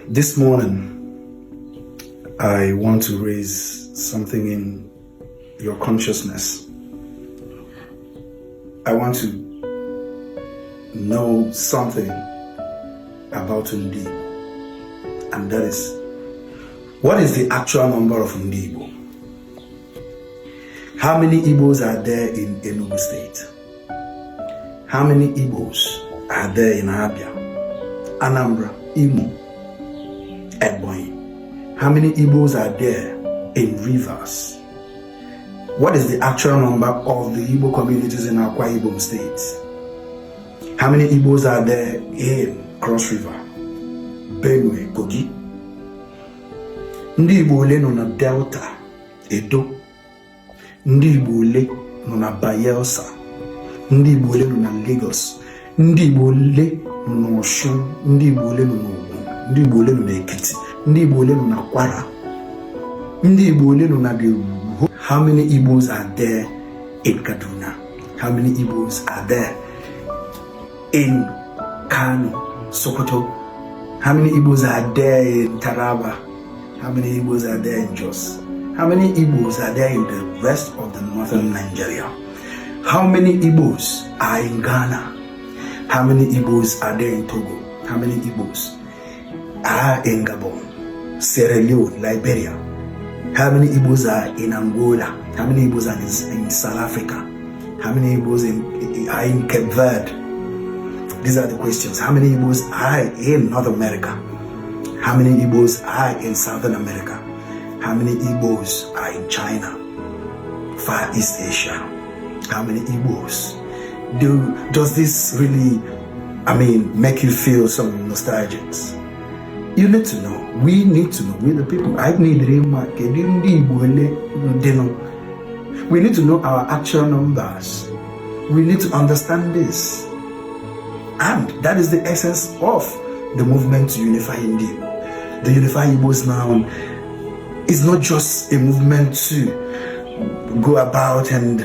This morning, I want to raise something in your consciousness. I want to know something about Ndi, and that is, what is the actual number of Ndi Igbo? How many Igbos are there in Enugu State? How many Igbos are there in Abia, Anambra, Imo, Ebonyi? How many Igbos are there in Rivers? What is the actual number of the Igbo communities in Akwa Ibom State? How many Igbos are there in Cross River, Benue, Kogi? Ndị Igbo ole nọ na Delta, Edo? Ndị Igbo ole nọ na Bayelsa? Ndị Igbo ole nọ na Lagos? Ndị Igbo ole nọ na Osun? Ndị Igbo ole nọ na Ogun? Ndị Igbo ole nọ na Ekiti? Ndị Igbo ole nọ na Kwara? Ndị Igbo ole nọ na How many Igbos are there in Kaduna? How many Igbos are there in Kano, Sokoto? How many Igbos are there in Taraba? How many Igbos are there in Jos? How many Igbos are there in the rest of the northern Nigeria? How many Igbos are in Ghana? How many Igbos are there in Togo? How many Igbos are in Gabon, Sierra Leone, Liberia? How many Igbos are in Angola? How many Igbos are in South Africa? How many Igbos are in Cape Verde? These are the questions. How many Igbos are in North America? How many Igbos are in Southern America? How many Igbos are in China, Far East Asia? How many Igbos? Does this really, make you feel some nostalgic? You need to know. We need to know. We're the people. We need to know our actual numbers. We need to understand this. And that is the essence of the movement to unify Igbo. The Unify Igbos now is not just a movement to go about and